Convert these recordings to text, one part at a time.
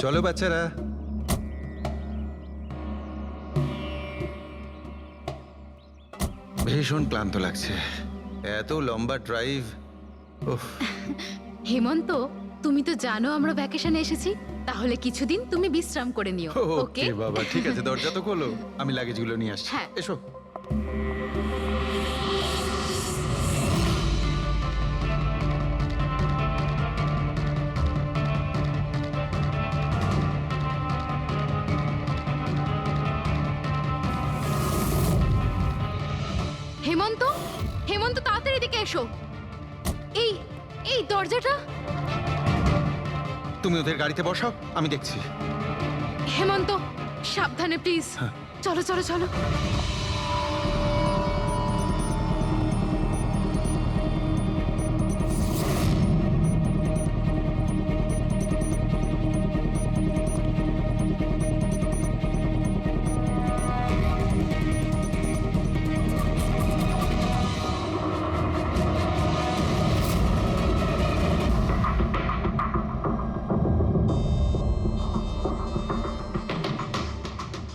চলো বাচ্চারা। ভীষণ ক্লান্ত লাগছে, এত লম্বা ড্রাইভ। ওহ, হেমন্ত, তুমি তো জানো আমরা ভ্যাকেশনে এসেছি, তাহলে কিছুদিন তুমি বিশ্রাম করে নিও। ওকে? ওকে বাবা, ঠিক আছে, দরজা তো খোলো, আমি লাগেজগুলো নিয়ে আসছি। হ্যাঁ। এসো। হেমন্ত, হেমন্ত তাড়াতাড়ি এদিকে এসো। এই এই দরজাটা। তুমি ওদের গাড়িতে বসাও, আমি দেখছি। হেমন্ত, সাবধানে প্লিজ। হ্যাঁ। চলো চলো চলো।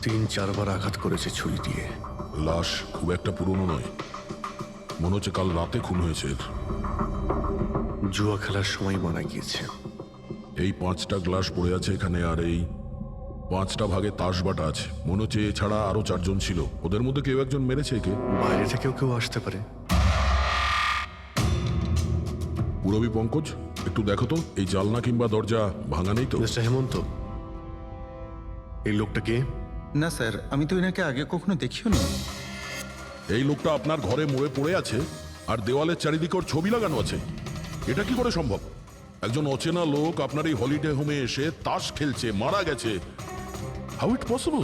তিন চারবার আঘাত করেছে ছুরি দিয়ে। লাশ খুব একটা পুরনো নয়, মনে হচ্ছে কাল রাতে খুন হয়েছে এর। জুয়া খেলার সময় মারা গিয়েছে। এই 5টা গ্লাস পড়ে আছে এখানে, আর এই 5টা ভাগে তাস বাটা আছে। মনে হচ্ছে এছাড়া আরো 4 জন ছিল, ওদের মধ্যে কেউ একজন মেরেছে একে। বাইরে থেকেও কেউ আসতে পারে। পুরবী পঙ্কজ, একটু দেখো তো এই জালনা কিংবা দরজা ভাঙা নেই তো? মিস্টার হেমন্ত, এই লোকটা কে? না স্যার, আমি তো এনাকে আগে কখনো দেখিও নি। এই লোকটা আপনার ঘরে মরে পড়ে আছে, আর দেওয়ালের চারিদিকে ওর ছবি লাগানো আছে। এটা কি করে সম্ভব? একজন অচেনা লোক আপনার এই হলিডে হোমে এসে তাস খেলছে, মারা গেছে। How it possible?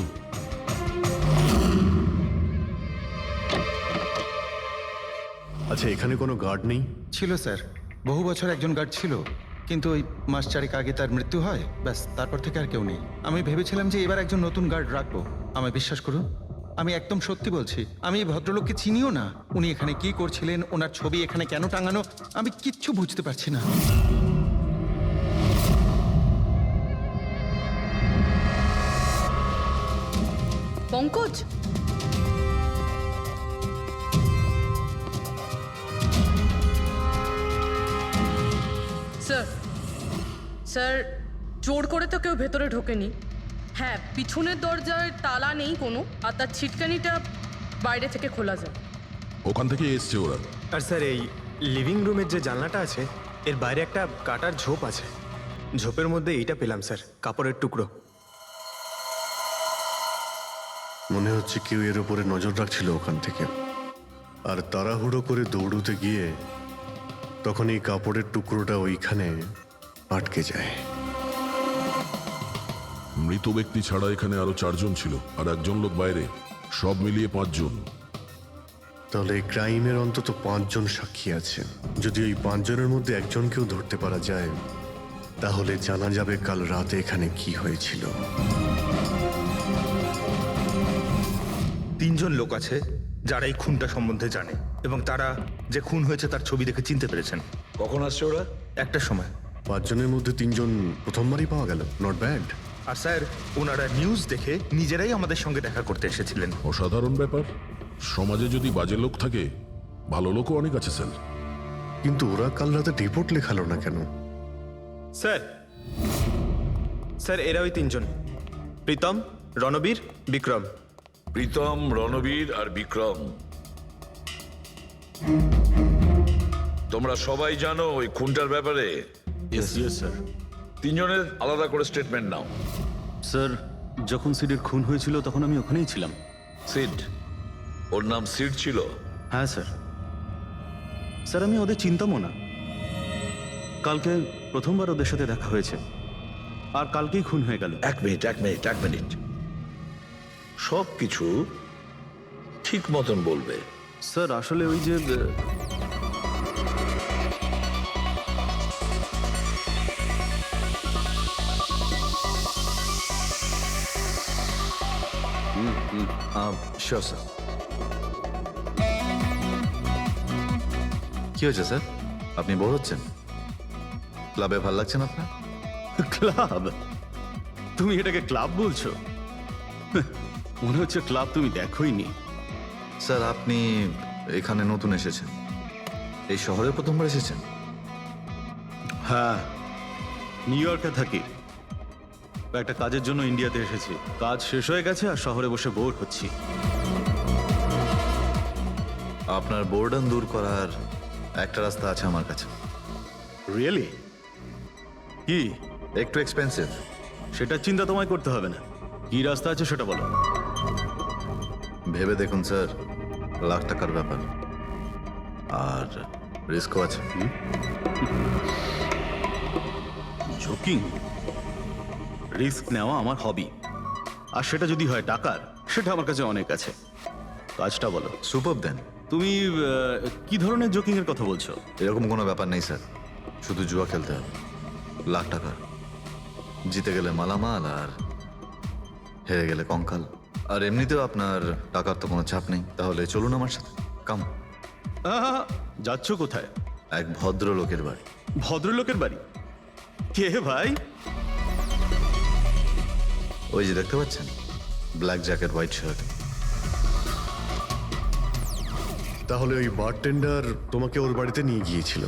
আচ্ছা, এখানে কোনো গার্ড নেই? ছিল স্যার, বহু বছর একজন গার্ড ছিল, কিন্তু ওই মাস চারেক আগে তার মৃত্যু হয়, ব্যাস তারপর থেকে আর কেউ নেই। আমি ভেবেছিলাম যে এবার একজন নতুন গার্ড রাখবো। আমায় বিশ্বাস করুন, আমি একদম সত্যি বলছি। আমি এই ভদ্রলোককে চিনিও না। উনি এখানে কি করছিলেন, ওনার ছবি এখানে কেন টাঙানো, আমি কিচ্ছু বুঝতে পারছি না। পঙ্কজ, স্যার স্যার, জোর করে তো কেউ ভেতরে ঢোকেনি। হ্যাঁ, পিছনের দরজায় তালা নেই কোনো, আর তার ছিটকানিটা বাইরে থেকে খোলা যায়। ওখান থেকে এসছে ওরা। আর স্যার, এই লিভিং রুমের যে জানলাটা আছে এর বাইরে একটা কাটার ঝোপ আছে। ঝোপের মধ্যে এইটা পেলাম স্যার, কাপড়ের টুকরো। মনে হচ্ছে কেউ এর উপরে নজর রাখছিল ওখান থেকে, আর তাড়াহুড়ো করে দৌড়তে গিয়ে তখন এই কাপড়ের টুকরোটা ওইখানে আটকে যায়। মৃত ব্যক্তি ছাড়া এখানে আরো 4 জন ছিল, আর একজন লোক বাইরে। সব মিলিয়ে 5 জন। তাহলে এই ক্রাইমের অন্তত 5 জন সাক্ষী আছে। যদি ওই 5 জনের মধ্যে একজনকেও ধরতে পারা যায়, তাহলে জানা যাবে কাল রাতে এখানে কি হয়েছিল। 3 জন লোক আছে যারা এই খুনটা সম্বন্ধে জানে, এবং তারা যে খুন হয়েছে তার ছবি দেখে চিনতে পেরেছেন। কখন আসছে ওরা? একটা সময়। 5 জনের মধ্যে 3 জন প্রথমবারই পাওয়া গেল, নট ব্যাড। আর স্যার, ওনারা নিউজ দেখে নিজেরাই আমাদের সঙ্গে দেখা করতে এসেছিলেন। অসাধারণ ব্যাপার। সমাজে যদি বাজে লোক থাকে, ভালো লোকও অনেক আছে স্যার। কিন্তু ওরা কাল রাতে রিপোর্ট লেখালো না কেন? স্যার স্যার, এরা ওই 3 জন, প্রীতম, রণবীর, বিক্রম। প্রীতম, রণবীর আর বিক্রম। তোমরা সবাই জানো ওই খুনটার ব্যাপারে? স্যার। 3 জনের আলাদা করে স্টেটমেন্ট নাও। স্যার, যখন সিডের খুন হয়েছিল তখন আমি ওখানেই ছিলাম। সিড? ওর নাম সিড ছিল? হ্যাঁ স্যার। স্যার, আমি ওদের চিনতামও না। কালকে প্রথমবার ওদের সাথে দেখা হয়েছে, আর কালকেই খুন হয়ে গেল। এক মিনিট। সব কিছু ঠিক মতন বলবে। স্যার, আসলে ওই যে শিওর স্যার। কি হয়েছে স্যার? আপনি বোর হচ্ছেন? ক্লাবে ভাল লাগছে না আপনার? ক্লাব? তুমি এটাকে ক্লাব বলছো? মনে হচ্ছে ক্লাব তুমি দেখোইনি। স্যার আপনি এখানে নতুন এসেছেন, এই শহরে প্রথমবার এসেছেন? হ্যাঁ, নিউ ইয়র্কে থাকি, একটা কাজের জন্য ইন্ডিয়াতে এসেছি। কাজ শেষ হয়ে গেছে আর শহরে বসে বোর হচ্ছি। আপনার বোর্ডন দূর করার একটা রাস্তা আছে আমার কাছে। রিয়েলি? কি? একটু এক্সপেন্সিভ। সেটা চিন্তা তোমায় করতে হবে না। কি রাস্তা আছে সেটা বলো। ভেবে দেখুন স্যার, লাখ টাকার ব্যাপার, আর রিস্কও আছে। ঝুঁকি, রিস্ক নেওয়া আমার হবি, আর সেটা যদি হয় টাকার, সেটা আমার কাছে অনেক আছে। কাজটা বলো। সুপার দেন। তুমি কি ধরনের জোকিং এর কথা বলছো? এরকম কোনো ব্যাপার নেই স্যার, শুধু জুয়া খেলতে হবে, লাখ টাকা, জিতে গেলে মালামাল আর হেরে গেলে কঙ্কাল। আর এমনিতেও আপনার টাকার তো কোনো চাপ নেই, তাহলে চলুন আমার সাথে, কাম। যাচ্ছ কোথায়? এক ভদ্রলোকের বাড়ি। ভদ্রলোকের বাড়ি? কে ভাই? ওই যে দেখতে পাচ্ছেন, ব্ল্যাক জ্যাকেট, হোয়াইট শার্ট। তাহলে ওই বারটেন্ডার তোমাকে ওর বাড়িতে নিয়ে গিয়েছিল,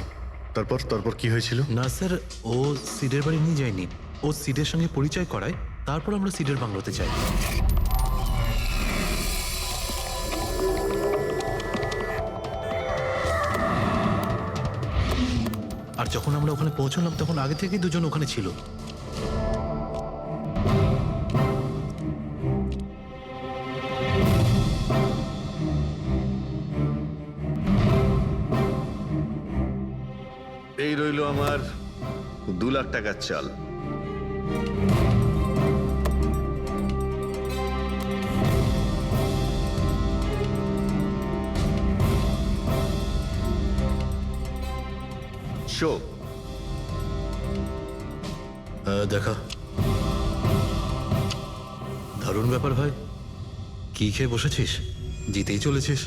তারপর তারপর কি হয়েছিল? না স্যার, ও সিডের বাড়ি নিয়ে যায়নি, ও সিডের সঙ্গে পরিচয় করায়, তারপর আমরা সিডের বাংলোতে যাই। আর যখন আমরা ওখানে পৌঁছলাম তখন আগে থেকেই দুজন ওখানে ছিল। এই রইল আমার 2 লাখ টাকার চাল। শো দেখা। দারুণ ব্যাপার ভাই। কি খেয়ে বসেছিস? জিতেই চলেছিস।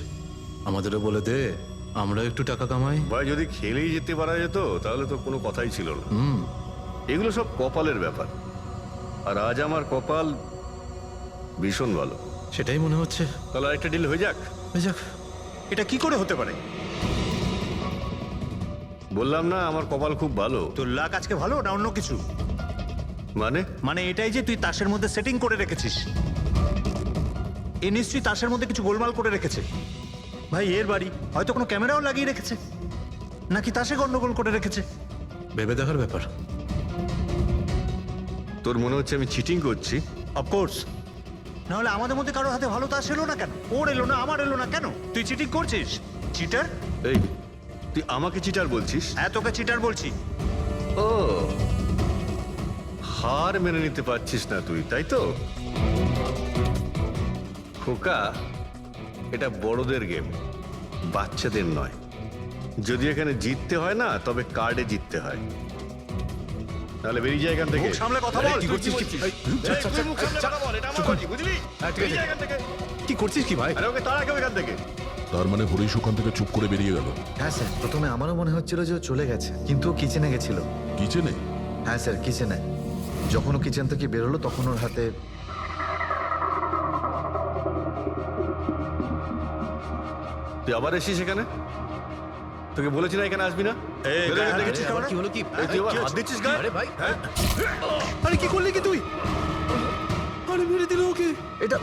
আমাদেরও বলে দে, আমরা একটু টাকা কামাই। ভাই, যদি খেলেই যেতে পারা যেত তাহলে তো কোনো কথাই ছিল না। এগুলো সব কপালের ব্যাপার, আর আজ আমার কপাল ভীষণ ভালো। সেটাই মনে হচ্ছে। তাহলে আরেকটা ডিল হয়ে যাক। হয়ে যাক। এটা কি করে হতে পারে? বললাম না আমার কপাল খুব ভালো। তোর লাক আজকে ভালো না অন্য কিছু? মানে মানে এটাই যে তুই তাসের মধ্যে সেটিং করে রেখেছিস। এ নিশ্চয়ই তাসের মধ্যে কিছু গোলমাল করে রেখেছে। ভাই, এর বাড়ি হয়তো কোনো ক্যামেরাও লাগিয়ে রেখেছে, নাকি তাসে গন্ডগোল করে রেখেছে। ভেবে দেখার ব্যাপার। তোর মনে হচ্ছে আমি চিটিং করছি? অফকোর্স, নাহলে আমাদের মধ্যে কারো হাতে ভালো তাস এলো না কেন? ওর এলো না, আমার এলো না কেন? তুই চিটিং করছিস, চিটার। এই, তুই আমাকে চিটার বলছিস? হ্যাঁ, তোকে চিটার বলছি। ও, হার মেনে নিতে পারছিস না তুই, তাই তো? খোকা, এটা বড়দের গেম, বাচ্চাদের নয়। যদি এখানে জিততে হয় না, তবে কার্ডে জিততে হয়। তাহলে বেরিয়ে যায় এখান থেকে। মুখ সামলে কথা বল। কি করছিস? কি করছিস কি ভাই? আরে ওকে তাড়া কেউ এখান থেকে। তার মানে হরিশ ওখান থেকে চুপ করে বেরিয়ে গেল? হ্যাঁ স্যার, প্রথমে আমারও মনে হচ্ছিল যে ও চলে গেছে, কিন্তু ও কিচেনে গেছিল। কিচেনে? হ্যাঁ স্যার, কিচেনে। যখন ও কিচেন থেকে বেরোলো তখন ওর হাতে তুই আবার এসিস এখানে? তোকে বলেছি না এখানে আসবি না? বেরো এখান থেকে। আবার কি হলো কি? এই, তুই আবার হাত দিচ্ছিস গায়ে? আরে ভাই, আরে কি করলি কি তুই? আরে মেরে দিল ওকে। এটা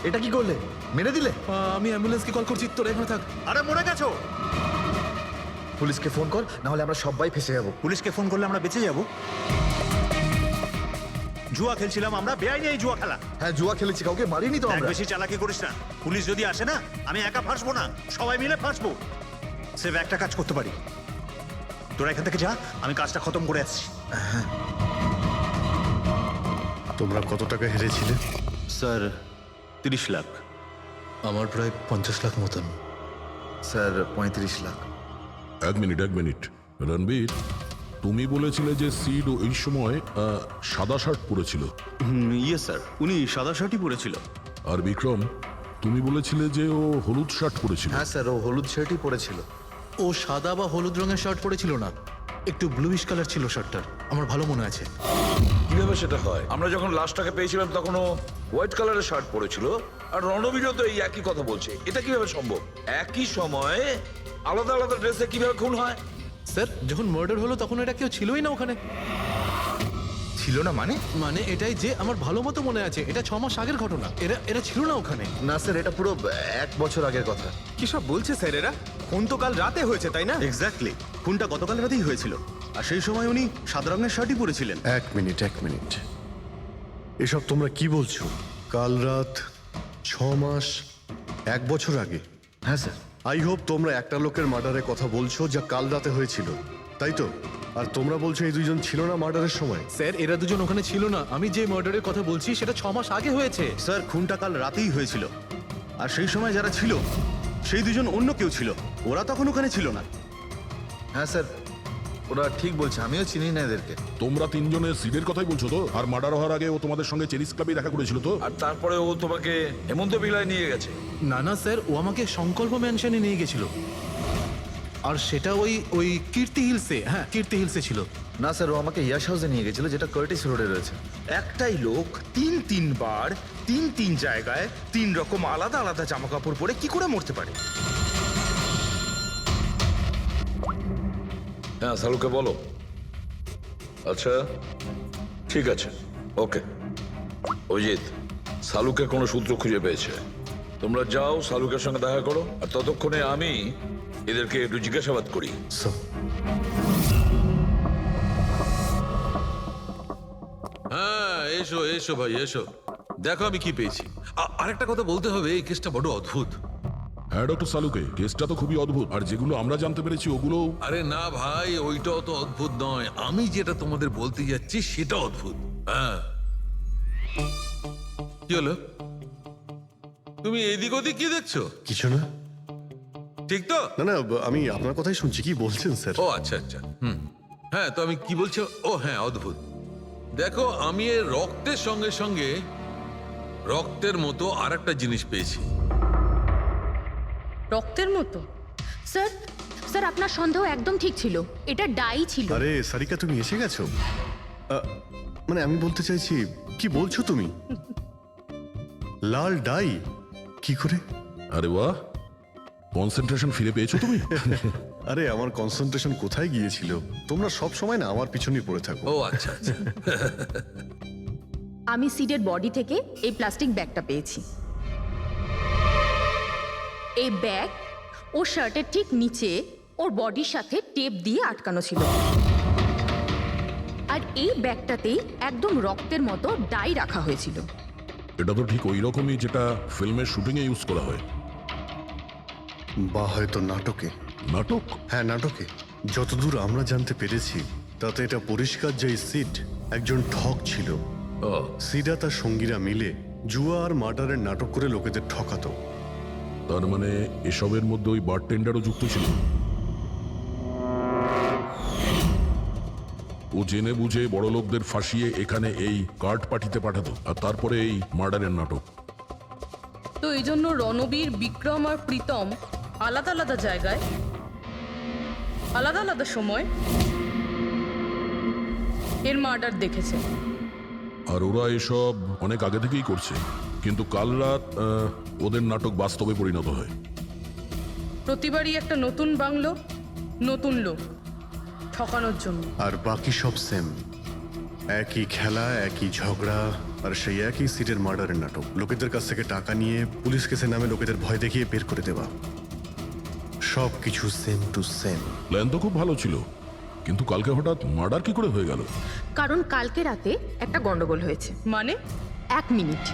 এটা কি করলে? মেরে দিলে? আমি অ্যাম্বুলেন্সকে কল করছি, তোরা এখানে থাক। আরে মরে গেছো? পুলিশকে ফোন কর, না হলে আমরা সবাই ফেসে যাবো। পুলিশকে ফোন করলে আমরা বেঁচে যাব? জুয়া খেলছিলাম আমরা, বেআইনি এই জুয়া খেলা। হ্যাঁ, জুয়া খেলেছি, কাউকে মারিনি তো দেখ, আমরা। বেশি চালাকি করিস না। পুলিশ যদি আসে না, আমি একা ফাঁসবো না, সবাই মিলে ফাঁসবো। সেভ একটা কাজ করতে পারি, তোরা এখান থেকে যা, আমি কাজটা খতম করে আসছি। তোমরা কত টাকা হেরেছিলে? স্যার 30 লাখ। আমার প্রায় 50 লাখ মতন। স্যার 35 লাখ। এক মিনিট রণবীর, তুমি বলেছিলে যে সিড ওই সময় সাদা শার্ট পরেছিল। ইয়ে স্যার, উনি সাদা শার্টই পরেছিল। আর বিক্রম, তুমি বলেছিলে যে ও হলুদ শার্ট পরেছিল। হ্যাঁ স্যার, ও হলুদ শার্টই পরেছিল। ও সাদা বা হলুদ রঙের শার্ট পরেছিল না, একটু ব্লুইশ কালার ছিল শার্টটার, আমার ভালো মনে আছে। কিভাবে সেটা হয়? আমরা যখন লাশটাকে পেয়েছিলাম তখনও হোয়াইট কালারের শার্ট পরেছিল, আর রণবীরও তো এই একই কথা বলছে। এটা কিভাবে সম্ভব? একই সময়ে আলাদা আলাদা ড্রেসে কিভাবে খুন হয়? স্যার, যখন মার্ডার হলো তখন এটা কেউ ছিলই না ওখানে। ছিল না মানে? মানে এটাই যে আমার ভালো মতো মনে আছে, এটা 6 মাস আগের ঘটনা। এরা ছিল না ওখানে। না স্যার, এটা পুরো 1 বছর আগের কথা। কি সব বলছে স্যার এরা? খুন তো কাল রাতে হয়েছে, তাই না? এক্স্যাক্টলি, খুনটা গতকাল রাতেই হয়েছিল। আর সেই সময় উনি সাদা রঙের শার্টই পরেছিলেন। এক মিনিট, এসব তোমরা কি বলছো? কাল রাত, 6 মাস, 1 বছর আগে? হ্যাঁ স্যার। আই হোপ তোমরা একটা লোকের মার্ডারের কথা বলছো যা কাল রাতে হয়েছিল, তাই তো? আর তোমরা বলছো এই দুইজন ছিল না মার্ডারের সময়? স্যার, এরা দুজন ওখানে ছিল না। আমি যে মার্ডারের কথা বলছি সেটা 6 মাস আগে হয়েছে। স্যার, খুনটা কাল রাতেই হয়েছিল। আর সেই সময় যারা ছিল সেই দুজন অন্য কেউ ছিল, ওরা তখন ওখানে ছিল না। হ্যাঁ স্যার, ওরা ঠিক বলছে, আমিও চিনি না এদেরকে। তোমরা তিনজনের সিডের কথাই বলছো তো? আর মার্ডার হওয়ার আগে ও তোমাদের সঙ্গে চেরিস ক্লাবে দেখা করেছিল তো? আর তারপরে ও তোমাকে হেমন্ত ভিলায় নিয়ে গেছে। না স্যার, ও আমাকে সংকল্প ম্যানশনে নিয়ে গেছিল। আর সেটা ওই কীর্তি হিলসে, হ্যাঁ কীর্তি হিলসে ছিল। না স্যার, ও আমাকে ইয়াশ হাউসে নিয়ে গেছিল, যেটা কার্টিস রোডে রয়েছে। একটাই লোক তিনবার তিন জায়গায় 3 রকম আলাদা আলাদা জামা কাপড় পরে কি করে মরতে পারে? হ্যাঁ, সালুকে বলো। আচ্ছা, ঠিক আছে, ওকে। অজিত, সালুকে কোনো সূত্র খুঁজে পেয়েছে। তোমরা যাও, সালুকের সঙ্গে দেখা করো, আর ততক্ষণে আমি এদেরকে একটু জিজ্ঞাসাবাদ করি। হ্যাঁ, এসো এসো ভাই, এসো। দেখো আমি কি পেয়েছি। আরেকটা কথা বলতে হবে, এই কেসটা বড় অদ্ভুত। হ্যাঁ ডক্টর সালুকে, কেসটা তো খুবই অদ্ভুত। আর যেগুলো আমরা জানতে পেরেছি ওগুলো... আরে না ভাই, ওইটাও তো অদ্ভুত নয়। আমি যেটা তোমাদের বলতে যাচ্ছি সেটা অদ্ভুত। হ্যাঁ, কি হলো? তুমি এদিক ওদিক কি দেখছো? কিছু না। ঠিক তো? না, আমি আপনার কথাই শুনছি। কি বলছেন স্যার? ও আচ্ছা আচ্ছা, হ্যাঁ, তো আমি কি বলছি? ও হ্যাঁ, অদ্ভুত। দেখো, আমি এর রক্তের সঙ্গে সঙ্গে রক্তের মতো আর একটা জিনিস পেয়েছি। রক্তের মতো? স্যার আপনার সন্দেহ একদম ঠিক ছিল, এটা ডাই ছিল। আরে সারিকা, তুমি এসে গেছো? মানে আমি বলতে চাইছি, কি বলছো তুমি? লাল ডাই? কি করে? আরে বাহ, কনসেন্ট্রেশন ফিরে পেয়েছো তুমি? আরে আমার কনসেন্ট্রেশন কোথায় গিয়েছিল? তোমরা সব সময় না আমার পিছনেই পড়ে থাকো। ও আচ্ছা আচ্ছা। আমি সিডের বডি থেকে এই প্লাস্টিক ব্যাগটা পেয়েছি। এই ব্যাগ ওর শার্টের ঠিক নিচে ওর বডির সাথে টেপ দিয়ে আটকানো ছিল। আর এই ব্যাগটাতেই একদম রক্তের মতো ডাই রাখা হয়েছিল। এটা তো ঠিক ওই রকমই যেটা ফিল্মের শুটিংয়ে ইউজ করা হয়। বা হয়তো নাটকে। নাটক? হ্যাঁ, নাটকে। যতদূর আমরা জানতে পেরেছি তাতে এটা পরিষ্কার যে সিড একজন ঠক ছিল। সিডা তার সঙ্গীরা মিলে জুয়া আর মার্ডারের নাটক করে লোকেদের ঠকাতো। তার মানে এসবের মধ্যে ওই বারটেন্ডারও যুক্ত ছিল। ও জেনে বুঝে বড় লোকদের ফাঁসিয়ে এখানে এই কার্ড পাঠিতে পাঠাতো, আর তারপরে এই মার্ডারের নাটক। তো এই জন্য রণবীর, বিক্রম আর প্রীতম আলাদা আলাদা জায়গায় আলাদা আলাদা সময় এর মার্ডার দেখেছে। আর ওরা এসব অনেক আগে থেকেই করছে, কিন্তু কাল রাত ওদের নাটক বাস্তবে পরিণত হয়। প্রতিবারই একটা নতুন বাংলো, নতুন লোক ঠকানোর জন্য। আর বাকি সব সেম, একই খেলা, একই ঝগড়া, আর সেই একই সিটের মার্ডারের নাটক। লোকেদের কাছ থেকে টাকা নিয়ে পুলিশ কেসের নামে লোকেদের ভয় দেখিয়ে বের করে দেওয়া, সব কিছু সেম টু সেম। প্ল্যান তো খুব ভালো ছিল, কিন্তু কালকে হঠাৎ মার্ডার কি করে হয়ে গেল? কারণ কালকে রাতে একটা গন্ডগোল হয়েছে। মানে? 1 মিনিট।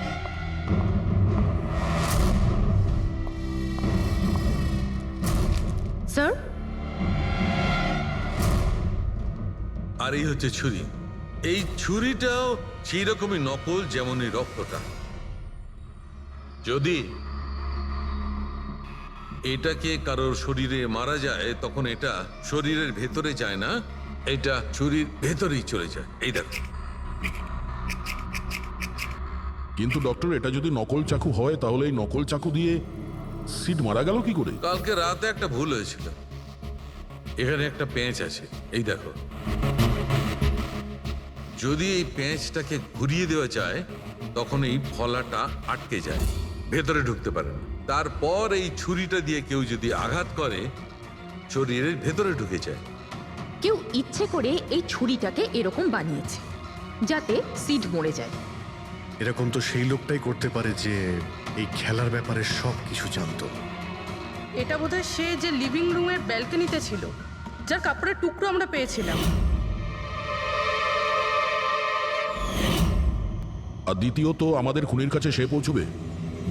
স্যার, আর এই হচ্ছে ছুরি। এই ছুরিটাও সেই রকমই নকল যেমন এই রক্তটা। যদি এটাকে কারোর শরীরে মারা যায় তখন এটা শরীরের ভেতরে যায় না, এটা ছুরির ভেতরেই চলে যায়। এই দেখো। কিন্তু ডক্টর, এটা যদি নকল চাকু হয় তাহলে এই নকল চাকু দিয়ে সিড মারা গেল কি করে? কালকে রাতে একটা ভুল হয়েছিল। এখানে একটা পেঁচ আছে, এই দেখো। যদি এই পেঁচটাকে ঘুরিয়ে দেওয়া যায় তখন এই ফলাটা আটকে যায়, ভেতরে ঢুকতে পারে না। তারপর এই ছুরিটা দিয়ে কেউ যদি আঘাত করে শরীরের ভেতরে ঢুকে যায়। কেউ ইচ্ছে করে এই ছুরিটাকে এরকম বানিয়েছে যাতে সিড মরে যায়। এরকম তো সেই লোকটাই করতে পারে যে এই খেলার ব্যাপারে সব কিছু জানতো। এটা বোধহয় সে যে লিভিং রুমের ব্যালকনিতে ছিল, যার কাপড়ের টুকরো আমরা পেয়েছিলাম। আর দ্বিতীয়ত আমাদের খুনির কাছে সে পৌঁছবে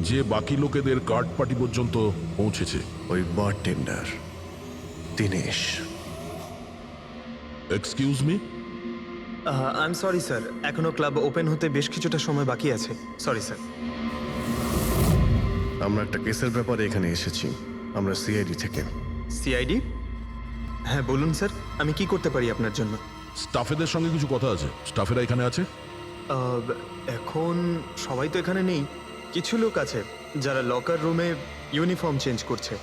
যে বাকি লোকেদের কার্ড পার্টি পর্যন্ত পৌঁছেছে। ওই bartender Dinesh. Excuse me, I am sorry sir, এখনো ক্লাব ওপেন হতে বেশ কিছুটা সময় বাকি আছে। Sorry sir. আমরা একটা কেসের ব্যাপারে এখানে এসেছি, আমরা সিআইডি থেকে। সিআইডি? হ্যাঁ বলুন স্যার, আমি কি করতে পারি আপনার জন্য? স্টাফেদের সঙ্গে কিছু কথা আছে। স্টাফেরা এখানে আছে? এখন সবাই তো এখানে নেই, কিছু লোক আছে যারা লকার রুমে ইউনিফর্ম চেঞ্জ করছে।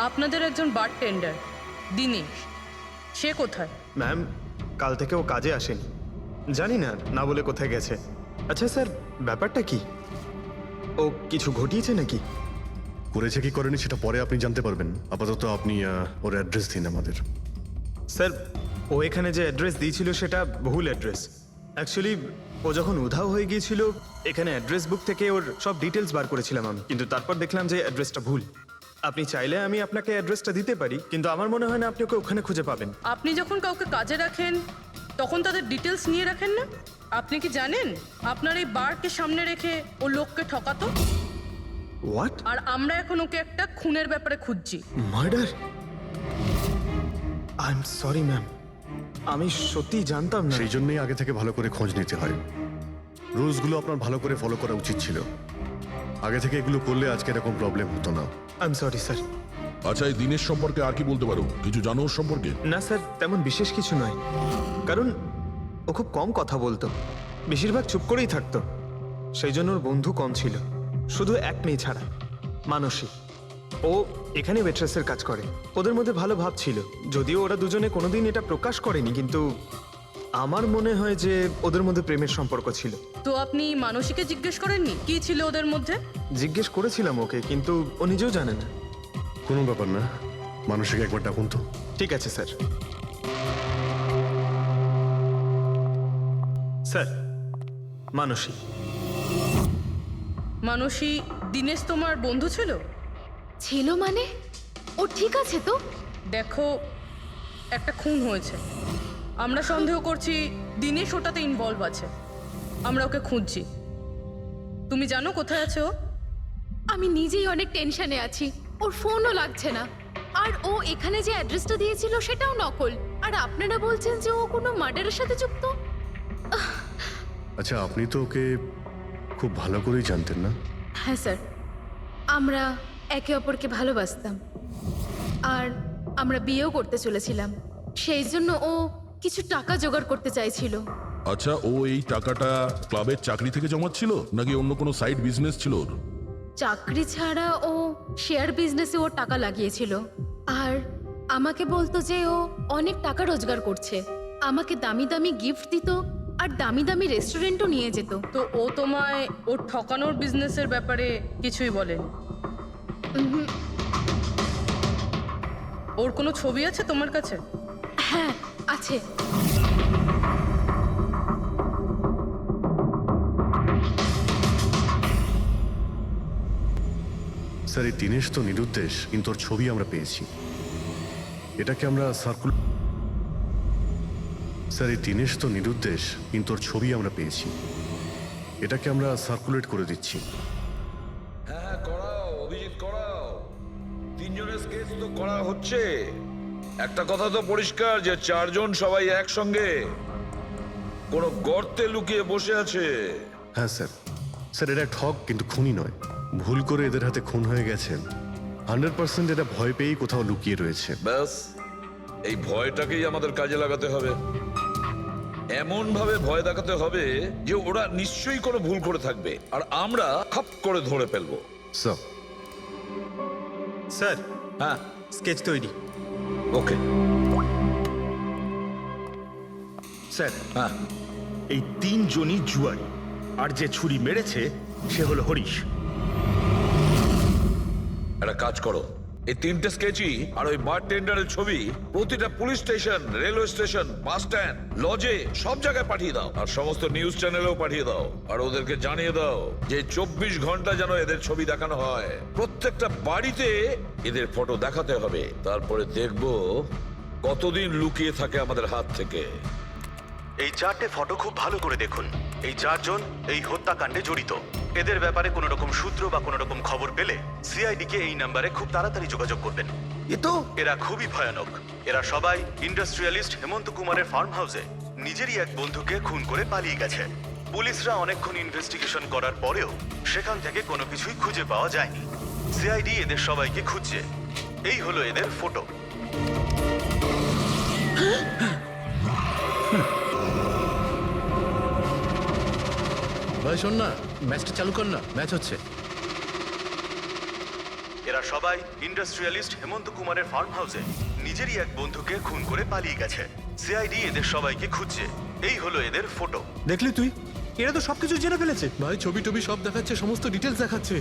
আপনাদের একজন বারটেন্ডার দিনেশ, সে কোথায়? ম্যাম, কাল থেকে ও কাজে আসেনি, জানি না না বলে কোথায় গেছে। আচ্ছা স্যার, ব্যাপারটা কি? ও কিছু ঘটিয়েছে নাকি? করেছে কি করেনি সেটা পরে আপনি জানতে পারবেন। আপাতত আপনি ওর অ্যাড্রেস দিন আমাদের। স্যার, ও এখানে যে অ্যাড্রেস দিয়েছিল সেটা ভুল অ্যাড্রেস। অ্যাকচুয়ালি ও যখন উধাও হয়ে গিয়েছিল এখানে অ্যাড্রেস বুক থেকে ওর সব ডিটেলস বার করেছিলাম আমি, কিন্তু তারপর দেখলাম যে অ্যাড্রেসটা ভুল। আপনি চাইলে আমি আপনাকে অ্যাড্রেসটা দিতে পারি, কিন্তু আমার মনে হয় না আপনি ওকে ওখানে খুঁজে পাবেন। আপনি যখন কাউকে কাজে রাখেন তখন তাদের ডিটেলস নিয়ে রাখেন না? আপনি কি জানেন আপনার এই বারকে সামনে রেখে ও লোককে ঠকাতো? হোয়াট? আর আমরা এখন ওকে একটা খুনের ব্যাপারে খুঁজছি। Murder? I am sorry ma'am, আমি সত্যি জানতাম না। সেই জন্যই আগে থেকে ভালো করে খোঁজ নিতে হয়। রুলসগুলো আপনার ভালো করে ফলো করা উচিত ছিল। আগে থেকে এগুলো করলে আজকে এরকম প্রবলেম হতো না। I am sorry sir. আচ্ছা, এই দিনের সম্পর্কে আর কি বলতে পারো? কিছু জানো ওর সম্পর্কে? না স্যার, তেমন বিশেষ কিছু নয়, কারণ ও খুব কম কথা বলতো, বেশিরভাগ চুপ করেই থাকতো। সেই জন্য ওর বন্ধু কম ছিল, শুধু এক মেয়ে ছাড়া, মানসী। ও এখানে ওয়েট্রেসের কাজ করে। ওদের মধ্যে ভালো ভাব ছিল, যদিও ওরা দুজনে কোনোদিন এটা প্রকাশ করেনি, কিন্তু আমার মনে হয় যে ওদের মধ্যে প্রেমের সম্পর্ক ছিল। তো আপনি মানসীকে জিজ্ঞেস করেননি কি ছিল ওদের মধ্যে? জিজ্ঞেস করেছিলাম ওকে, কিন্তু ও নিজেও জানে না। কোনো ব্যাপার না, মানুষকে একবার ডাকুন তো। ঠিক আছে স্যার। স্যার, মানসী। মানসী, দিনেশ তোমার বন্ধু ছিল? ছিল মানে? ও ঠিক আছে তো? দেখো, একটা খুন হয়েছে, আমরা সন্দেহ করছি দিনেশ ওটাতে ইনভলভ আছে। আমরা ওকে খুঁজছি। তুমি জানো কোথায় আছে ও? আমি নিজেই অনেক টেনশনে আছি, ওর ফোনও লাগছে না। আর ও এখানে যে অ্যাড্রেসটা দিয়েছিল সেটাও নকল। আর আপনারা বলছেন যে ও কোনো মার্ডারের সাথে যুক্ত? আচ্ছা, আপনি তো ওকে খুব ভালো করেই জানতেন না? হ্যাঁ স্যার, আমরা একে অপরকে ভালোবাসতাম আর আমরা বিয়েও করতে চলেছিলাম। সেই জন্য ও কিছু টাকা জোগাড় করতে চাইছিল। আচ্ছা, ও এই টাকাটা ক্লাবের চাকরি থেকে জমাচ্ছিল নাকি অন্য কোনো সাইড বিজনেস ছিল ওর? চাকরি ছাড়া ও শেয়ার বিজনেসে ওর টাকা লাগিয়েছিল। আর আমাকে বলতো যে ও অনেক টাকা রোজগার করছে, আমাকে দামি দামি গিফট দিত আর দামি দামি রেস্টুরেন্টও নিয়ে যেত। তো ও তোমায় ওর ঠকানোর বিজনেসের ব্যাপারে কিছুই বলেনি? ওর কোনো ছবি আছে তোমার কাছে? হ্যাঁ আছে। স্যার, এই দিনেশ তো নিরুদ্দেশ, কিন্তু ওর ছবি আমরা পেয়েছি। এটাকে আমরা স্যার, এই দিনেশ তো নিরুদ্দেশ, কিন্তু ওর ছবি আমরা পেয়েছি। এটাকে আমরা সার্কুলেট করে দিচ্ছি। হ্যাঁ, করাও অভিজিৎ, করাও। তিনজনের স্কেচ তো করা হচ্ছে। একটা কথা তো পরিষ্কার যে চারজন সবাই একসঙ্গে কোনো গর্তে লুকিয়ে বসে আছে। হ্যাঁ স্যার। স্যার, এটা ঠক কিন্তু খুনি নয়। ভুল করে এদের হাতে খুন হয়ে গেছে। 100% এটা ভয় পেয়েই কোথাও লুকিয়ে রয়েছে। ব্যাস, এই ভয়টাকেই আমাদের কাজে লাগাতে হবে। এমন ভাবে ভয় দেখাতে হবে যে ওরা নিশ্চয়ই কোনো ভুল করে থাকবে আর আমরা খাপ করে ধরে ফেলবো। স্যার। স্যার, হ্যাঁ, স্কেচ তৈরি। ওকে। স্যার হ্যাঁ, এই 3 জনই জুয়ারি, আর যে ছুরি মেরেছে সে হলো হরিশ। একটা কাজ করো, এই 3টে স্কেচই আর ওই বার টেন্ডারের ছবি প্রতিটা police station, railway station, bus stand, লজে সব জায়গায় পাঠিয়ে দাও, আর সমস্ত নিউজ চ্যানেলেও পাঠিয়ে দাও, আর ওদেরকে জানিয়ে দাও যে 24 ঘন্টা যেন এদের ছবি দেখানো হয়, প্রত্যেকটা বাড়িতে এদের ফটো দেখাতে হবে। তারপরে দেখবো কতদিন লুকিয়ে থাকে আমাদের হাত থেকে। এই 4টে ফটো খুব ভালো করে দেখুন। এই 4 জন এই হত্যাকাণ্ডে জড়িত। এদের ব্যাপারে কোনো রকম সূত্র বা কোনো রকম খবর পেলে সিআইডি কে এই নাম্বারে খুব তাড়াতাড়ি যোগাযোগ করবেন। এরা খুবই ভয়ানক। এরা সবাই ইন্ডাস্ট্রিয়ালিস্ট হেমন্ত কুমারের ফার্ম হাউসে নিজেরই এক বন্ধুকে খুন করে পালিয়ে গেছে। পুলিশরা অনেকক্ষণ ইনভেস্টিগেশন করার পরেও সেখান থেকে কোনো কিছুই খুঁজে পাওয়া যায়নি। সিআইডি এদের সবাইকে খুঁজছে। এই হলো এদের ফটো। ভাই শোন না, ম্যাচটা চালু কর না, ম্যাচ হচ্ছে। এরা সবাই ইন্ডাস্ট্রিয়ালিস্ট হেমন্ত কুমারের ফার্ম হাউসে নিজেরই এক বন্ধুকে খুন করে পালিয়ে গেছে। সিআইডি এদের সবাইকে খুঁজছে। এই হলো এদের ফটো। দেখলি তুই, এরা তো সবকিছু জেনে ফেলেছে। ভাই ছবি টবি সব দেখাচ্ছে, সমস্ত ডিটেলস দেখাচ্ছে।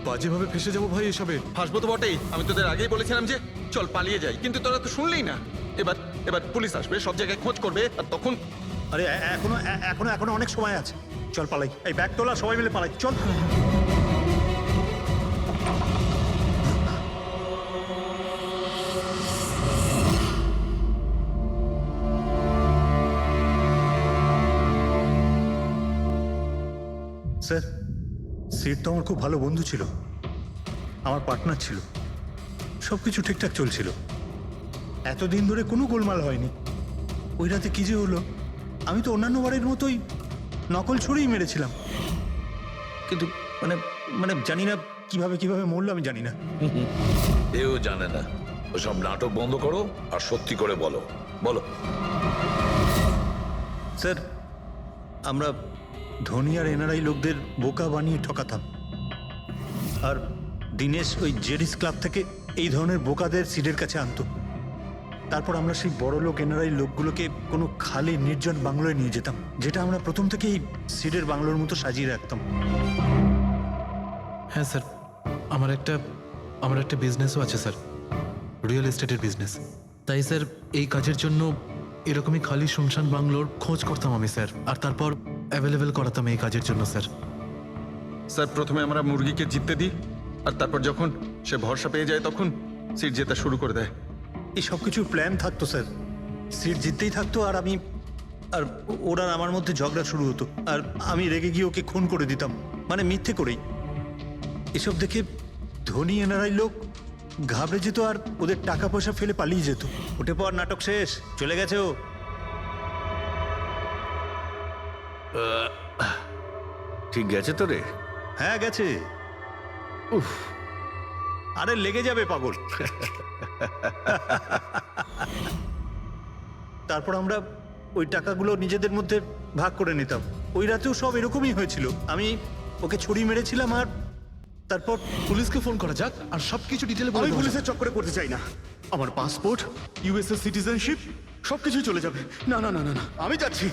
বাজেভাবে ফেসে যাবো ভাই এসবে। হাসবো তো বটেই, আমি তোদের আগেই বলেছিলাম যে চল পালিয়ে যাই, কিন্তু তোরা তো শুনলেই না। এবার এবার পুলিশ আসবে, সব জায়গায় খোঁজ করবে, আর তখন আরে এখনো অনেক সময় আছে, চল পালাই। এই ব্যাগ তোলা, সবাই মিলে পালাই, চল। স্যার, সিট তো আমার খুব ভালো বন্ধু ছিল, আমার পার্টনার ছিল, সবকিছু ঠিকঠাক চলছিল, এতদিন ধরে কোনো গোলমাল হয়নি। ওই রাতে কি যে হলো, আমি তো অন্যান্য বারের মতোই নকল ছুরিই মেরেছিলাম, কিন্তু মানে মানে জানি না কিভাবে মরলো, আমি জানি না। এও জানে না। ওসব নাটক বন্ধ করো আর সত্যি করে বলো। বলো। স্যার, আমরা ধনী আর এনআরআই লোকদের বোকা বানিয়ে ঠকাতাম, আর দিনেশ ওই জেডিস ক্লাব থেকে এই ধরনের বোকাদের সিডের কাছে আনতো। তারপর আমরা সেই বড় লোক এনআরআই লোকগুলোকে কোনো খালি নির্জন বাংলোয় নিয়ে যেতাম, যেটা আমরা প্রথম থেকেই সিডের বাংলোর মতো সাজিয়ে রাখতাম। হ্যাঁ স্যার, আমার একটা বিজনেসও আছে স্যার, রিয়েল এস্টেটের বিজনেস। তাই স্যার এই কাজের জন্য এরকমই খালি শুনশান বাংলোর খোঁজ করতাম আমি স্যার, আর তারপর অ্যাভেলেবেল করাতাম এই কাজের জন্য স্যার। স্যার প্রথমে আমরা মুরগিকে জিততে দিই, আর তারপর যখন সে ভরসা পেয়ে যায় তখন সিট জেতা শুরু করে দেয়। এই সব কিছুর প্ল্যান থাকতো স্যার, সিট জিততেই থাকতো, আর ওরা আমার মধ্যে ঝগড়া শুরু হতো, আর আমি রেগে গিয়ে ওকে খুন করে দিতাম, মানে মিথ্যে করেই। এসব দেখে ধনী এনআরআই লোক ঘাবড়ে যেত আর ওদের টাকা পয়সা ফেলে পালিয়ে যেত। উঠে পর, নাটক শেষ, চলে গেছে ও। ঠিক গেছে তো রে? হ্যাঁ গেছে। উফ, আরে লেগে যাবে পাগল। তারপর আমরা ওই টাকাগুলো নিজেদের মধ্যে ভাগ করে নিতাম। ওই রাতেও সব এরকমই হয়েছিল। আমি ওকে ছুরি মেরেছিলাম, আর তারপর পুলিশকে ফোন করা যাক আর সবকিছু ডিটেলে বলে আমি দেওয়া যাক। পুলিশের চক্করে পড়তে চাই না। আমার পাসপোর্ট, ইউএসএ সিটিজেনশিপ সবকিছুই চলে যাবে। না না না না না, আমি যাচ্ছি।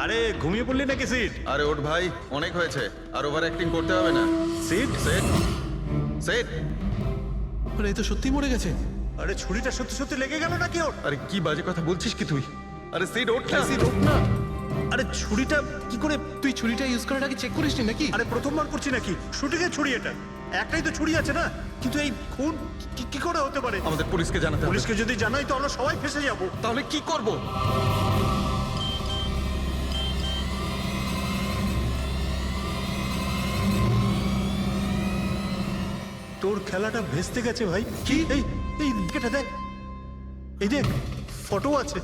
আরে ঘুমিয়ে পড়লি নাকি সিট? আরে ওঠ ভাই, অনেক হয়েছে, আর ওভার অ্যাক্টিং করতে হবে না। Seat set set. আরে এই তো সত্যি মরে গেছে। আরে ছুরিটা সত্যি সত্যি লেগে গেল নাকি ওর? আরে কি বাজে কথা বলছিস কি তুই? আরে সিট ওঠ না। সিট ওঠ না। আরে ছুরিটা কি করে? তুই ছুরিটা ইউজ করার আগে চেক করিসনি নাকি? আরে প্রথমবার করছি নাকি? শুটিংয়ের ছুরি এটা, একটাই তো ছুরি আছে না, কিন্তু এই খুন কি করে হতে পারে? আমাদের পুলিশকে জানাতে হবে। পুলিশকে যদি জানাই তো আমরা সবাই ফেসে যাব। তাহলে কি করব? তোর খেলাটা ভেস্তে গেছে ভাই। কি? এই এই দিকটা দেখ, এই দেখ ফটো আছে।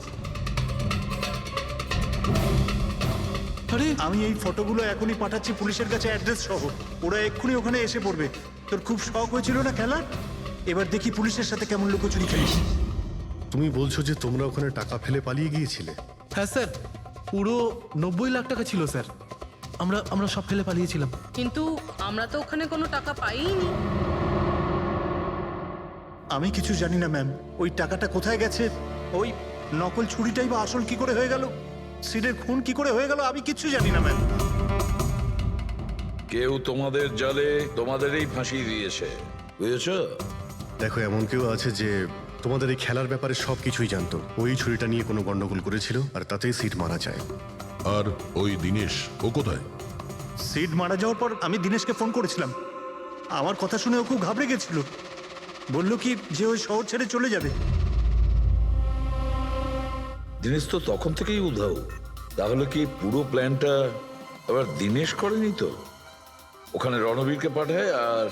আরে আমি এই ফটোগুলো এখনই পাঠাচ্ছি পুলিশের কাছে অ্যাড্রেস সহ, ওরা এক্ষুনি ওখানে এসে পড়বে। তোর খুব শখ হয়েছিল না খেলার, এবার দেখি পুলিশের সাথে কেমন লুকোচুরি খেলিস। তুমি বলছো যে তোমরা ওখানে টাকা ফেলে পালিয়ে গিয়েছিলে? হ্যাঁ স্যার, পুরো 90 লাখ টাকা ছিল স্যার। আমরা সব ফেলে পালিয়েছিলাম। কিন্তু আমরা তো ওখানে কোনো টাকা পাইনি। আমি কিছু জানি না ম্যাম। ওই টাকাটা কোথায় গেছে, ওই নকল ছুরিটাই বা আসল কি করে হয়ে গেল, সিডের খুন কি করে হয়ে গেল, আমি কিচ্ছু জানি না ম্যাম। কেউ তোমাদের জালে তোমাদেরই ফাঁসিয়ে দিয়েছে, বুঝেছো? দেখো, এমন কেউ আছে যে তোমাদের এই খেলার ব্যাপারে সব কিছুই জানতো। ওই ছুরিটা নিয়ে কোনো গন্ডগোল করেছিল আর তাতেই সিট মারা যায়। আর ওই দিনেশ, ও কোথায়? সিড মারা যাওয়ার পর আমি দিনেশকে ফোন করেছিলাম। আমার কথা শুনে ও খুব ঘাবড়ে গেছিল, বলল কি যে ওই শহর ছেড়ে চলে যাবে। দিনেশ তো তখন থেকেই উধাও। তাহলে কি পুরো প্ল্যানটা আবার দিনেশ করেনি তো? ওখানে রণবীরকে পাঠায় আর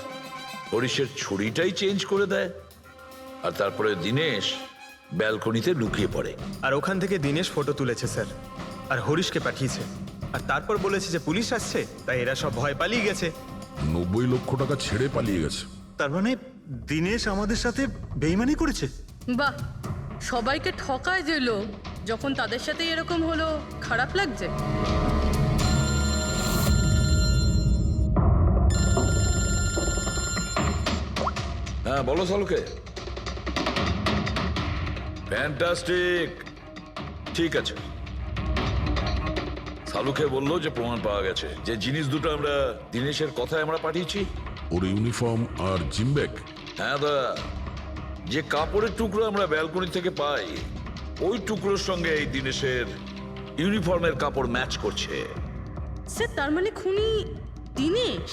হরিশের ছুরিটাই চেঞ্জ করে দেয়, আর তারপরে দিনেশ ব্যালকনিতে লুকিয়ে পড়ে। আর ওখান থেকে দিনেশ ফটো তুলেছে স্যার, আর হরিশকে পাঠিয়েছে, আর তারপর বলেছে যে পুলিশ আসছে, তাই এরা সব ভয় পালিয়ে গেছে। 90 লক্ষ টাকা ছেড়ে পালিয়ে গেছে। তার মানে দিনেশ আমাদের সাথে বেইমানি করেছে। বাহ, সবাইকে ঠকায় যে লোক, যখন তাদের সাথে এরকম হলো খারাপ লাগছে। হ্যাঁ বলো সালুকে। ফ্যান্টাস্টিক, ঠিক আছে। সালুকে বললো যে প্রমাণ পাওয়া গেছে, যে জিনিস দুটো আমরা দিনেশের কথায় আমরা পাঠিয়েছি। ওর ইউনিফর্ম আর জিম ব্যাগ। হ্যাঁ দা, যে কাপড়ের টুকরো আমরা ব্যালকনি থেকে পাই, ওই টুকরোর সঙ্গে এই দিনেশের ইউনিফর্মের কাপড় ম্যাচ করছে। স্যার, তার মানে খুনি দিনেশ?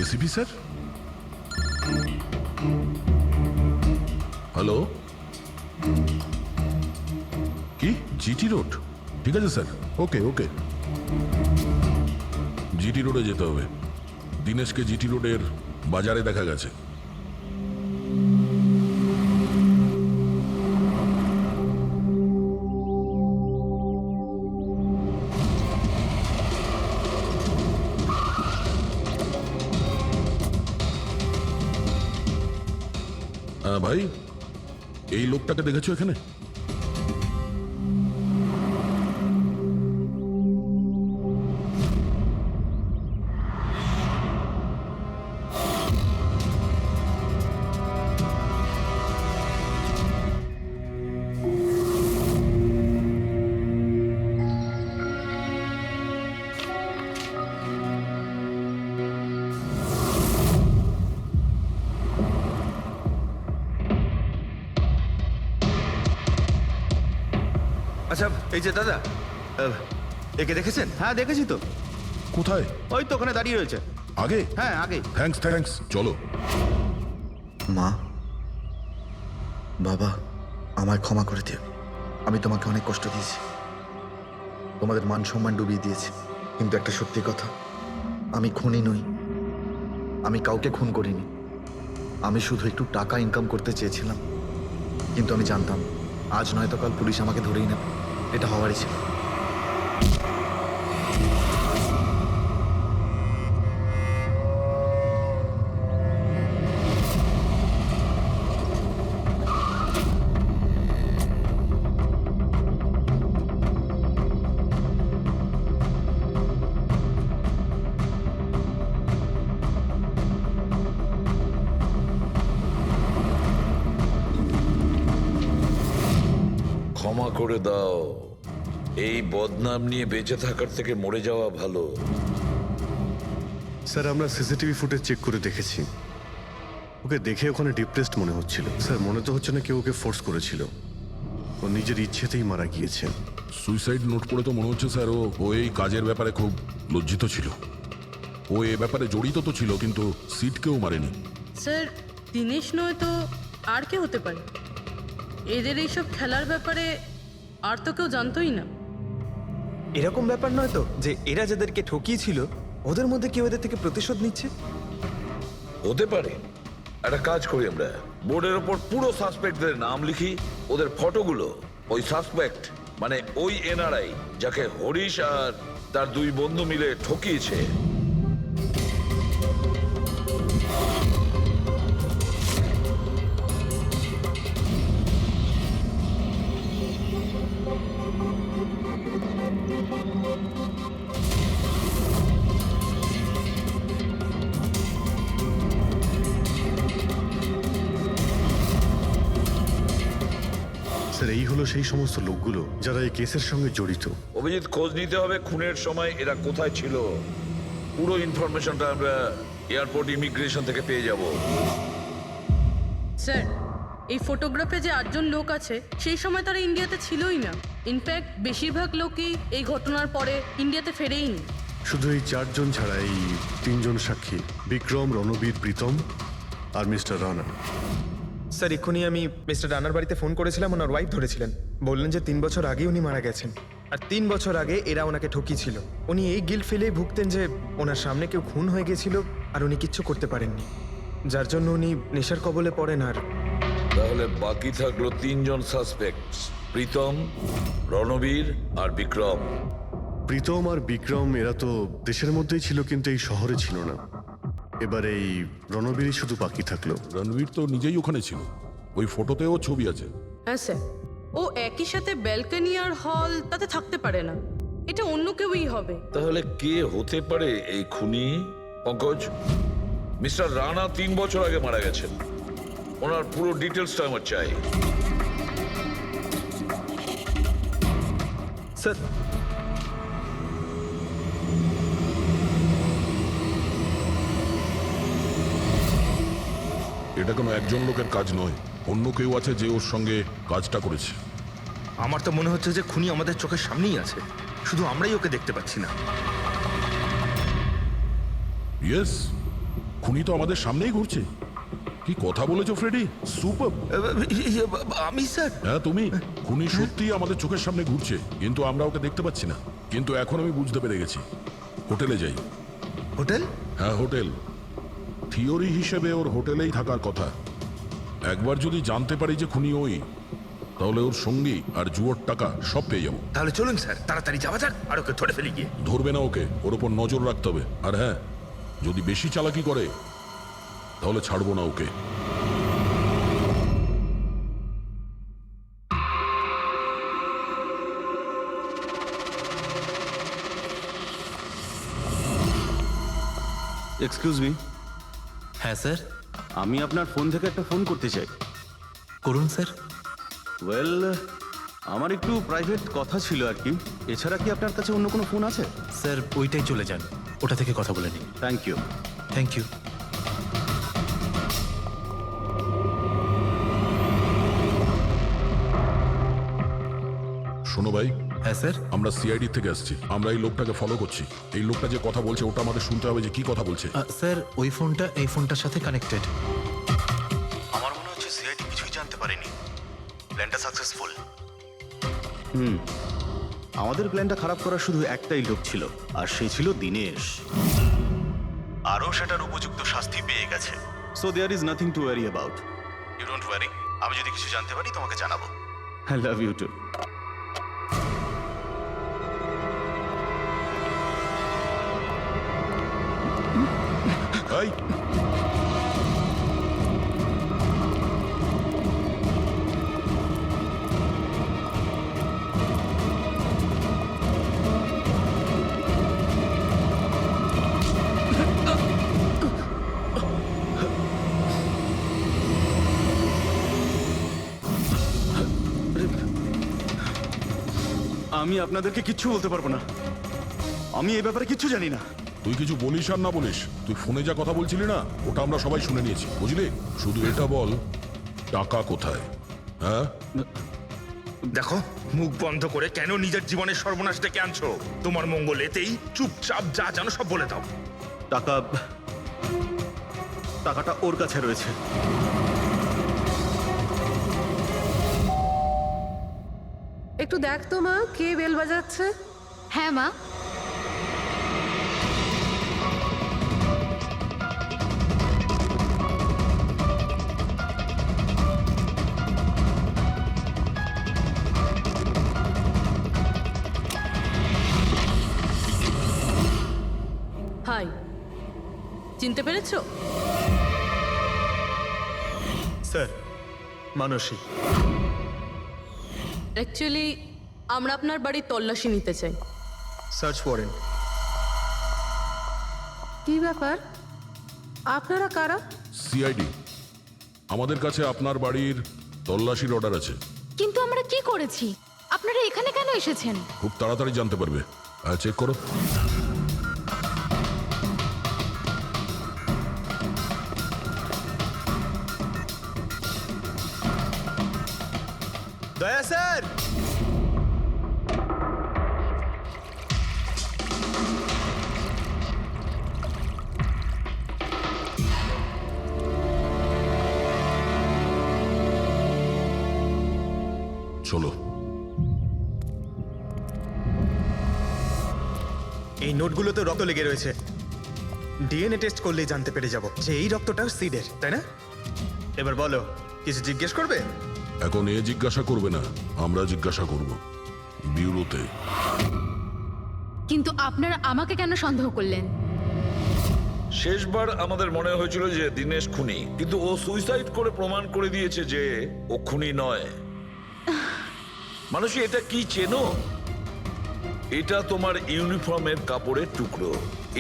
এসিপি স্যার, হ্যালো, কি জিটি রোড? ঠিক আছে স্যার, ওকে ওকে। জিটি রোডে যেতে হবে। দিনেশকে জিটি রোডের বাজারে দেখা গেছে। ভাই, এই লোকটাকে দেখেছো এখানে? আচ্ছা, এই যে দাদা, একে দেখেছেন? হ্যাঁ দেখেছি তো। কোথায়? ওই তো ওখানে দাঁড়িয়ে রয়েছে। আগে? হ্যাঁ আগে। থ্যাঙ্কস থ্যাঙ্কস, চলো। মা, বাবা, আমায় ক্ষমা করে দিও। আমি তোমাকে অনেক কষ্ট দিয়েছি, তোমাদের মান সম্মান ডুবিয়ে দিয়েছি। কিন্তু একটা সত্যি কথা, আমি খুনি নই, আমি কাউকে খুন করিনি। আমি শুধু একটু টাকা ইনকাম করতে চেয়েছিলাম, কিন্তু আমি জানতাম আজ নয়তো কাল পুলিশ আমাকে ধরেই নেবে। এটা হওয়ারই ছিল। ক্ষমা করে দাও। এই বদনাম নিয়ে বেঁচে থাকার থেকে মরে যাওয়া ভালো। স্যার, আমরা সিসিটিভি ফুটেজ চেক করে দেখেছি। ওকে দেখে ওখানে ডিপ্রেসড মনে হচ্ছিল। স্যার, মনে তো হচ্ছে না কেউ ওকে ফোর্স করেছিল, ও নিজের ইচ্ছেতেই মারা গিয়েছে। সুইসাইড নোট পড়ে তো মনে হচ্ছে স্যার ও এই কাজের ব্যাপারে খুব লজ্জিত ছিল। ও এ ব্যাপারে জড়িত তো ছিল, কিন্তু সিটকেও মারেনি। স্যার, দিনেশ নয় তো আর কে হতে পারে? এদের এইসব খেলার ব্যাপারে আর তো কেউ জানতোই না। এরকম ব্যাপার নয় তো যে এরা যাদেরকে ঠকিয়েছিল ওদের মধ্যে কেউ এদের থেকে প্রতিশোধ নিচ্ছে? হতে পারে। একটা কাজ করি, আমরা বোর্ডের ওপর পুরো সাসপেক্টদের নাম লিখি, ওদের ফটোগুলো ওই সাসপেক্ট মানে ওই এনআরআই যাকে হরিশ আর তার দুই বন্ধু মিলে ঠকিয়েছে, স্যার এই হলো সেই সমস্ত লোকগুলো যারা এই কেসের সঙ্গে জড়িত। অভিজিৎ, খোঁজ নিতে হবে খুনের সময় এরা কোথায় ছিল। পুরো ইনফরমেশনটা আমরা এয়ারপোর্ট ইমিগ্রেশন থেকে পেয়ে যাব। স্যার, এই ফটোগ্রাফে যে 8জন লোক আছে সেই সময় তারা ইন্ডিয়াতে ছিলই না। ইনফ্যাক্ট বেশিরভাগ লোকই এই ঘটনার পরে ইন্ডিয়াতে ফেরেইনি। শুধু এই 4 জন ছাড়া এই 3 জন সাক্ষী, বিক্রম, রণবীর, প্রীতম আর মিস্টার রানা। স্যার এক্ষুনি আমি মিস্টার রানার বাড়িতে ফোন করেছিলাম, ওনার ওয়াইফ ধরেছিলেন। বললেন যে 3 বছর আগে উনি মারা গেছেন, আর 3 বছর আগে এরা ওনাকে ঠকিয়েছিল। উনি এই গিল্ট ফেলেই ভুগতেন যে ওনার সামনে কেউ খুন হয়ে গেছিল আর উনি কিচ্ছু করতে পারেননি, যার জন্য উনি নেশার কবলে পড়েন। আর তাহলে বাকি থাকলো 3 জন সাসপেক্ট, প্রীতম, রণবীর আর বিক্রম। প্রীতম আর বিক্রম এরা তো দেশের মধ্যেই ছিল, কিন্তু এই শহরে ছিল না। এবার এই রণবীরই শুধু বাকি থাকলো। রণবীর তো নিজেই ওখানে ছিল, ওই ফটোতেও ছবি আছে। হ্যাঁ স্যার, ও একই সাথে ব্যালকনি আর হল তাতে থাকতে পারে না, এটা অন্য কেউই হবে। তাহলে কে হতে পারে এই খুনি? পঙ্কজ, মিস্টার রানা 3 বছর আগে মারা গেছেন, ওনার পুরো ডিটেলসটা আমার চাই। স্যার এটা কোনো একজন লোকের কাজ নয়, অন্য কেউ আছে যে ওর সঙ্গে কাজটা করেছে। আমার তো মনে হচ্ছে যে খুনি আমাদের চোখের সামনেই আছে, শুধু আমরাই ওকে দেখতে পাচ্ছি না। ইয়েস, খুনি তো আমাদের সামনেই ঘুরছে। কি কথা বলেছো ফ্রেডি, সুপার। আমি স্যার? হ্যাঁ তুমি। খুনি সত্যিই আমাদের চোখের সামনে ঘুরছে, কিন্তু আমরা ওকে দেখতে পাচ্ছি না। কিন্তু এখন আমি বুঝতে পেরে গেছি। হোটেলে যাই। হোটেল? হ্যাঁ হোটেল। থিওরি হিসেবে ওর হোটেলেই থাকার কথা। একবার যদি জানতে পারি যে খুনি ওই, তাহলে ওর সঙ্গী আর জুয়োর টাকা সব পেয়ে যাবো। তাহলে চলুন স্যার, তাড়াতাড়ি যাওয়া যাক আর ওকে ধরে ফেলি গিয়ে। ধরবে না ওকে, ওর ওপর নজর রাখতে হবে। আর হ্যাঁ, যদি বেশি চালাকি করে তাহলে ছাড়বো না ওকে। Excuse me. হ্যাঁ স্যার। আমি আপনার ফোন থেকে একটা ফোন করতে চাই। করুন স্যার। ওয়েল, আমার একটু প্রাইভেট কথা ছিল আর কি। এছাড়া কি আপনার কাছে অন্য কোনো ফোন আছে? স্যার ওইটাই চলে যান, ওটা থেকে কথা বলে নিন। Thank you. Thank you. শোনো ভাই। হ্যাঁ স্যার। আমরা সিআইডি থেকে আসছি, আমরা এই লোকটাকে ফলো করছি। এই লোকটা যে কথা বলছে ওটা আমাদের শুনতে হবে যে কি কথা বলছে। স্যার ওই ফোনটা এই ফোনটার সাথে কানেক্টেড। আমার মনে হচ্ছে সিআইডি কিছুই জানতে পারেনি। প্ল্যানটা সাকসেসফুল। আমাদের প্ল্যানটা খারাপ করার শুধু একটাই লোক ছিল, আর সে ছিল দিনেশ। আরও সেটার উপযুক্ত শাস্তি পেয়ে গেছে। So there is nothing to worry about. You don't worry. আমি যদি কিছু জানতে পারি তোমাকে জানাবো। I love you too. এই আমি আপনাদেরকে কিচ্ছু বলতে পারবো না। আমি এই ব্যাপারে কিচ্ছু জানি না। তুই কিছু বলিস আর না বলিস, তুই ফোনে যা কথা বলছিলি না ওটা আমরা সবাই শুনে নিয়েছি, বুঝলি? শুধু এটা বল, টাকা কোথায়? হ্যাঁ দেখো, মুখ বন্ধ করে কেন নিজের জীবনের সর্বনাশ ডেকে আনছো? তোমার মঙ্গল এতেই। চুপচাপ যা জানো সব বলে দাও। টাকাটা ওর কাছে রয়েছে। একটু দেখ তো মা, কে বেল বাজাচ্ছে? হ্যাঁ মা। হাই, চিনতে পেরেছো? স্যার মানসী। অ্যাকচুয়ালি আমরা আপনার বাড়ির তল্লাশি নিতে চাই। Search warrant. কি ব্যাপার? আপনারা কারা? সিআইডি। আমাদের কাছে আপনার বাড়ির তল্লাশির অর্ডার আছে। কিন্তু আমরা কি করেছি? আপনারা এখানে কেন এসেছেন? খুব তাড়াতাড়ি জানতে পারবে। চেক করো। দয়া স্যার, চলো। এই নোটগুলোতে রক্ত লেগে রয়েছে। ডিএনএ টেস্ট করলেই জানতে পেরে যাব যে এই রক্তটা সিডের, তাই না? এবার বলো, কিছু জিজ্ঞেস করবে? এখন এ জিজ্ঞাসা করবে না, আমরা জিজ্ঞাসা করব ব্যুরোতে। কিন্তু আপনারা আমাকে কেন সন্দেহ করলেন? শেষবার আমাদের মনে হয়েছিল যে দিনেশ খুনি, কিন্তু ও সুইসাইড করে প্রমাণ করে দিয়েছে যে ও খুনি নয়। মানুষই এটা কি চেনো? এটা তোমার ইউনিফর্মের কাপড়ের টুকরো।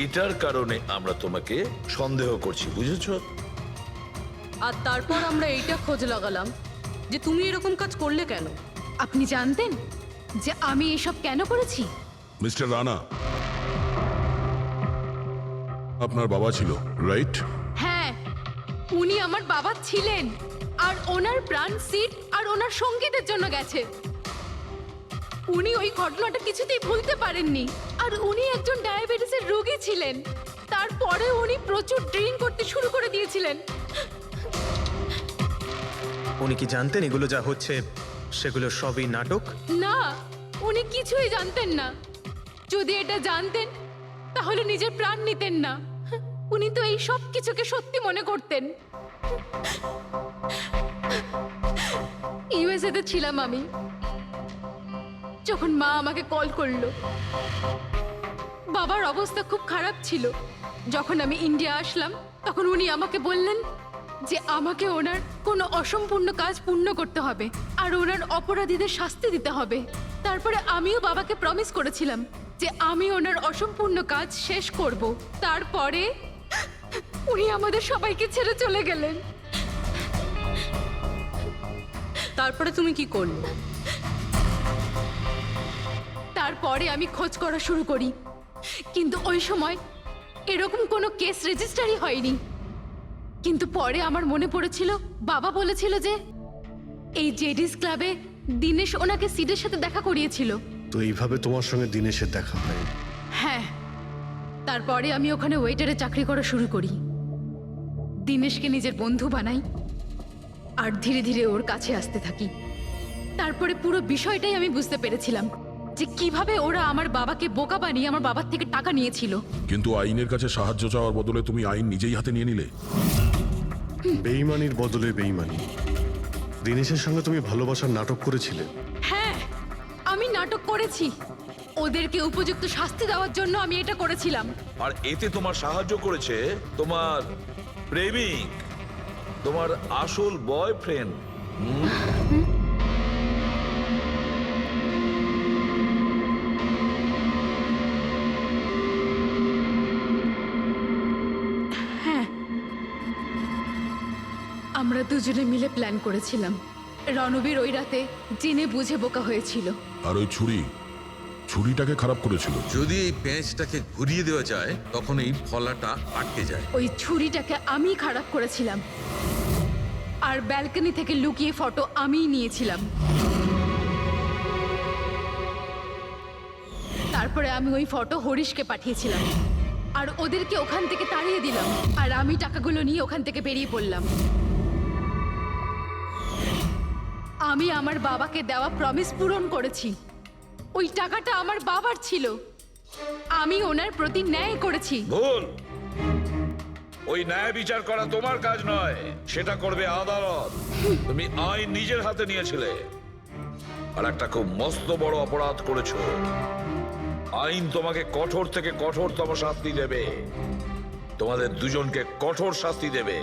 এটার কারণে আমরা তোমাকে সন্দেহ করছি, বুঝেছো? আর তারপর আমরা এইটা খোঁজ লাগালাম যে তুমি এরকম কাজ করলে কেন। আপনি জানতেন যে আমি এসব কেন করেছি? মিস্টার রানা, আপনার বাবা ছিল, রাইট? হ্যাঁ, উনি আমার বাবা ছিলেন। আর ওনার প্রাণ সিট আর ওনার সঙ্গীতের জন্য গেছে। উনি ওই ঘটনাটা কিছুতেই ভুলতে পারেননি। আর উনি একজন ডায়াবেটিসের রোগী ছিলেন। তারপরে উনি প্রচুর ড্রিঙ্ক করতে শুরু করে দিয়েছিলেন। উনি কি জানতেন এগুলো যা হচ্ছে সেগুলো সবই নাটক? না, উনি কিছুই জানতেন না। যদি এটা জানতেন তাহলে নিজের প্রাণ নিতেন না। উনি তো এই সব কিছুকে সত্যি মনে করতেন। ইউএসএতে ছিলাম আমি, যখন মা আমাকে কল করলো। বাবার অবস্থা খুব খারাপ ছিল। যখন আমি ইন্ডিয়া আসলাম তখন উনি আমাকে বললেন যে আমাকে ওনার কোনো অসম্পূর্ণ কাজ পূর্ণ করতে হবে আর ওনার অপরাধীদের শাস্তি দিতে হবে। তারপরে আমিও বাবাকে প্রমিস করেছিলাম যে আমি ওনার অসম্পূর্ণ কাজ শেষ করব। তারপরে উনি আমাদের সবাইকে ছেড়ে চলে গেলেন। তারপরে তুমি কি করলে? তারপরে আমি খোঁজ করা শুরু করি, কিন্তু ওই সময় এরকম কোনো কেস রেজিস্টারই হয়নি। কিন্তু পরে আমার মনে পড়েছিল বাবা বলেছিল যে এই জেডিস ক্লাবে দিনেশ ওনাকে সিডের সাথে দেখা করিয়েছিল। তো এইভাবে তোমার সঙ্গে দিনেশের দেখা হয়? হ্যাঁ, তারপরে আমি ওখানে ওয়েটারে চাকরি করা শুরু করি। দিনেশকে নিজের বন্ধু বানাই আর ধীরে ধীরে ওর কাছে আসতে থাকি। তারপরে পুরো বিষয়টাই আমি বুঝতে পেরেছিলাম যে কিভাবে ওরা আমার বাবাকে বোকা বানিয়ে আমার বাবার থেকে টাকা নিয়েছিল। কিন্তু আইনের কাছে সাহায্য চাওয়ার বদলে তুমি আইন নিজেই হাতে নিয়ে নিলে। বেইমানির বদলে বেইমানি। দিনেশের সঙ্গে তুমি ভালোবাসার নাটক করেছিলে। হ্যাঁ, আমি নাটক করেছি। ওদেরকে উপযুক্ত শাস্তি দেওয়ার জন্য আমি এটা করেছিলাম। আর এতে তোমার সাহায্য করেছে তোমার প্রেমিক, তোমার আসল বয়ফ্রেন্ড। আমরা দুজনে মিলে প্ল্যান করেছিলাম। রণবীর ওই রাতে জেনে বুঝে বোকা হয়েছিল। আর ওই ছুরিটাকে খারাপ করেছিল। যদি এই পেঁচটাকে ঘুরিয়ে দেওয়া যায় তখন এই ফলাটা আটকে যায়। ওই ছুরিটাকে আমি খারাপ করেছিলাম আর ব্যালকনি থেকে লুকিয়ে ফটো আমিই নিয়েছিলাম। তারপরে আমি ওই ফটো হরিশকে পাঠিয়েছিলাম আর ওদেরকে ওখান থেকে তাড়িয়ে দিলাম। আর আমি টাকাগুলো নিয়ে ওখান থেকে বেরিয়ে পড়লাম। আমি আমার বাবাকে দেওয়া প্রমিস পূরণ করেছি। ওই টাকাটা আমার বাবার ছিল। আমি ওনার প্রতি ন্যায় করেছি। ভুল। ওই ন্যায় বিচার করা তোমার কাজ নয়, সেটা করবে আদালত। তুমি আইন নিজের হাতে নিয়েছিলে আর একটা খুব মস্ত বড় অপরাধ করেছো। আইন তোমাকে কঠোর থেকে কঠোরতম শাস্তি দেবে। তোমাদের দুজনকে কঠোর শাস্তি দেবে।